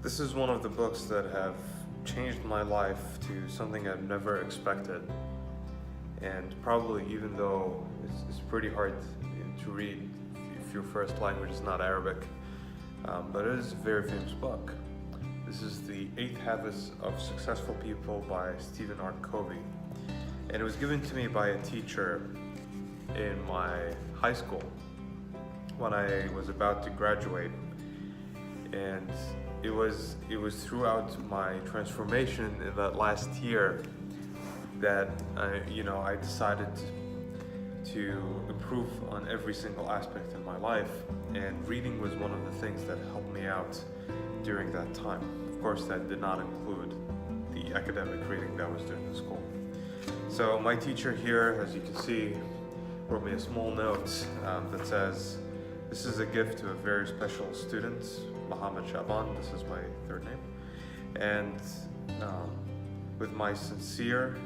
This is one of the books that have changed my life to something I've never expected. And probably, even though it's pretty hard to read if your first language is not Arabic, but it is a very famous book. This is The 8 Habits of Successful People by Stephen R. Covey. And it was given to me by a teacher in my high school when I was about to graduate. And it was throughout my transformation in that last year that I decided to improve on every single aspect in my life, and reading was one of the things that helped me out during that time. Of course, that did not include the academic reading that I was doing in school. So my teacher here, as you can see, wrote me a small note that says, "This is a gift to a very special student, Muhammad Shaban." This is my third name. And with my sincere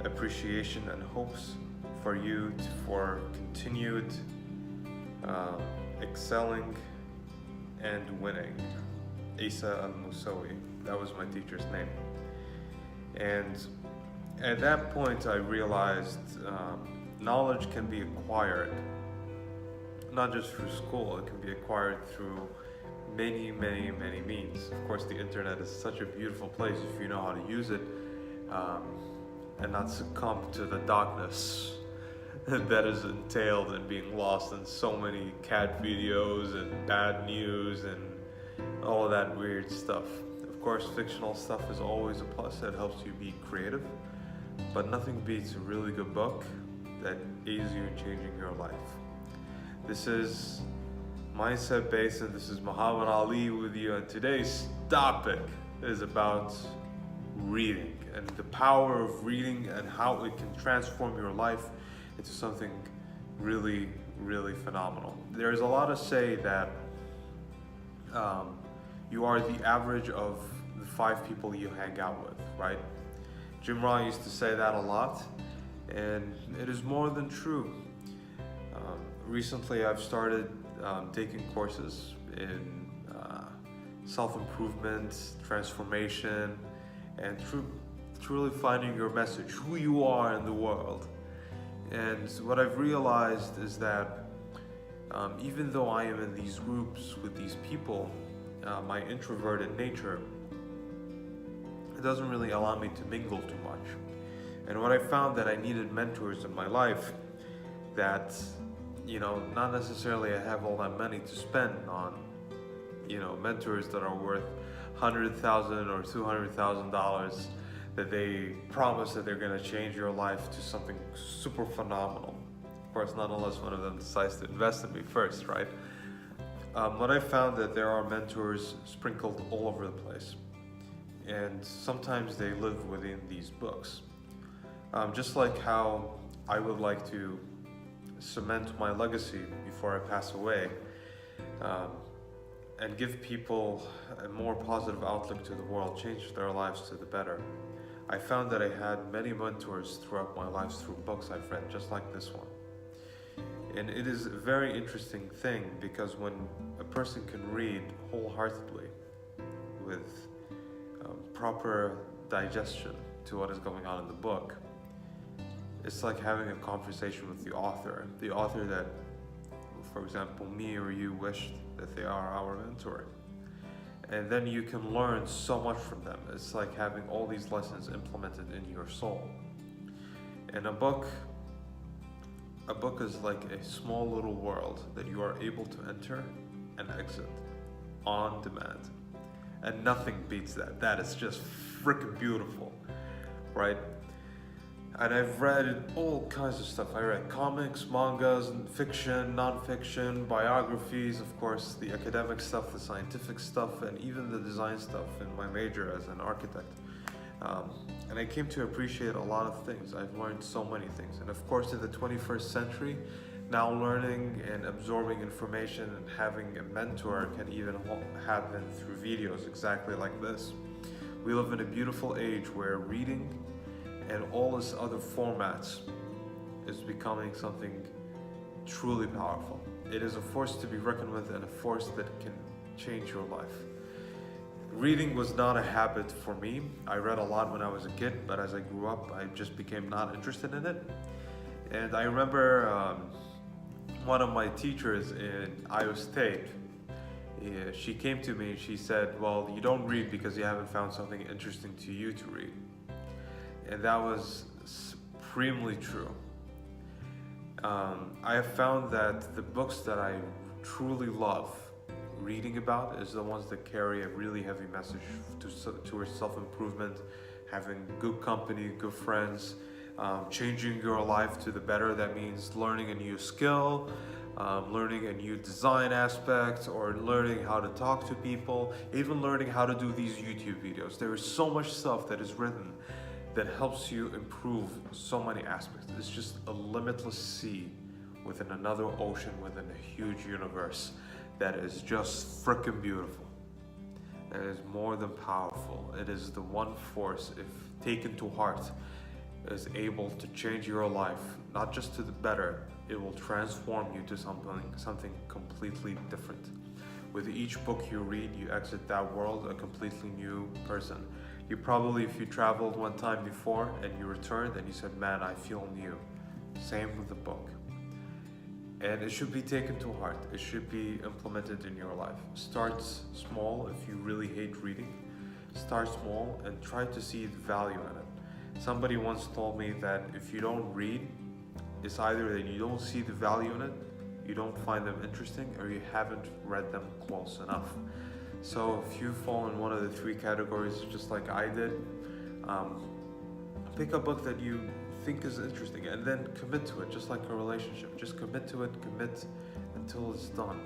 appreciation and hopes for you for continued excelling and winning. Isa Al-Musawi, that was my teacher's name. And at that point I realized knowledge can be acquired, not just through school, it can be acquired through many means. Of course, the internet is such a beautiful place if you know how to use it and not succumb to the darkness that is entailed in being lost in so many cat videos and bad news and all of that weird stuff. Of course, fictional stuff is always a plus, that helps you be creative, but nothing beats a really good book that aids you in changing your life. This is Mindset Based, and this is Muhammad Ali with you, and today's topic is about reading and the power of reading and how it can transform your life into something really phenomenal. There's a lot to say that you are the average of the 5 people you hang out with, right? Jim Rohn used to say that a lot, and it is more than true. Recently I've started taking courses in self-improvement, transformation, and truly finding your message, who you are in the world. And what I've realized is that even though I am in these groups with these people, my introverted nature, it doesn't really allow me to mingle too much. And what I found, that I needed mentors in my life that, not necessarily I have all that money to spend on, mentors that are worth $100,000 or $200,000 that they promise that they're going to change your life to something super phenomenal. Of course, not unless one of them decides to invest in me first, right? What I found, that there are mentors sprinkled all over the place, and sometimes they live within these books. Just like how I would like to cement my legacy before I pass away, and give people a more positive outlook to the world, change their lives to the better. I found that I had many mentors throughout my life through books I've read, just like this one. And it is a very interesting thing, because when a person can read wholeheartedly with proper digestion to what is going on in the book, it's like having a conversation with the author that, for example, me or you wished that they are our mentor. And then you can learn so much from them. It's like having all these lessons implemented in your soul. And a book is like a small little world that you are able to enter and exit on demand. And nothing beats that. That is just freaking beautiful, right? And I've read all kinds of stuff. I read comics, mangas, and fiction, non-fiction, biographies, of course, the academic stuff, the scientific stuff, and even the design stuff in my major as an architect. And I came to appreciate a lot of things. I've learned so many things. And of course, in the 21st century, now learning and absorbing information and having a mentor can even happen through videos exactly like this. We live in a beautiful age where reading and all this other formats is becoming something truly powerful. It is a force to be reckoned with, and a force that can change your life. Reading was not a habit for me. I read a lot when I was a kid, but as I grew up, I just became not interested in it. And I remember one of my teachers in Iowa State, she came to me and she said, well, you don't read because you haven't found something interesting to you to read. And that was supremely true. I have found that the books that I truly love reading about is the ones that carry a really heavy message towards self-improvement, having good company, good friends, changing your life to the better. That means learning a new skill, learning a new design aspect, or learning how to talk to people, even learning how to do these YouTube videos. There is so much stuff that is written that helps you improve so many aspects. It's just a limitless sea within another ocean, within a huge universe that is just freaking beautiful. It is more than powerful. It is the one force, if taken to heart, is able to change your life, not just to the better. It will transform you to something completely different. With each book you read, you exit that world a completely new person. You probably, if you traveled one time before and you returned and you said, man, I feel new. Same with the book. And it should be taken to heart. It should be implemented in your life. Start small if you really hate reading. Start small and try to see the value in it. Somebody once told me that if you don't read, it's either that you don't see the value in it, you don't find them interesting, or you haven't read them close enough. So if you fall in one of the three categories, just like I did, pick a book that you think is interesting and then commit to it, just like a relationship. Just commit to it, commit until it's done.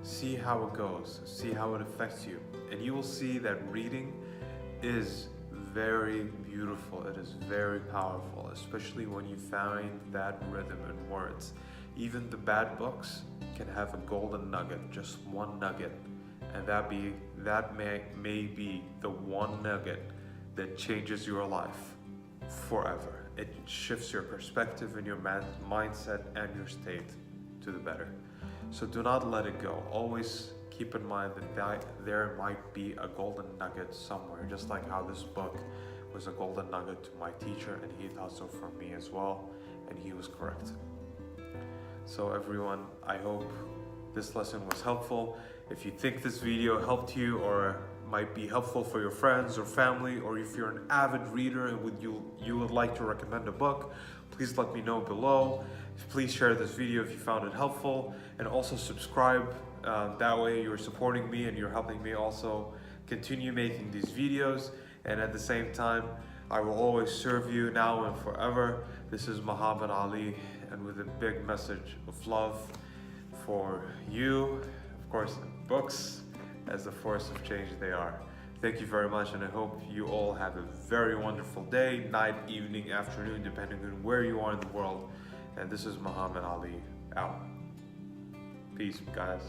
See how it goes, see how it affects you. And you will see that reading is very beautiful. It is very powerful, especially when you find that rhythm in words. Even the bad books can have a golden nugget, just one nugget. And that may be the one nugget that changes your life forever. It shifts your perspective and your mindset and your state to the better. So do not let it go. Always keep in mind that there might be a golden nugget somewhere, just like how this book was a golden nugget to my teacher, and he thought so for me as well, and he was correct. So everyone, I hope this lesson was helpful. If you think this video helped you or might be helpful for your friends or family, or if you're an avid reader and you would like to recommend a book, please let me know below. Please share this video if you found it helpful, and also subscribe. That way you're supporting me and you're helping me also continue making these videos. And at the same time, I will always serve you now and forever. This is Muhammad Ali, and with a big message of love for you, of course, books as the force of change they are. Thank you very much, and I hope you all have a very wonderful day, night, evening, afternoon, depending on where you are in the world. And this is Muhammad Ali, out. Peace, guys.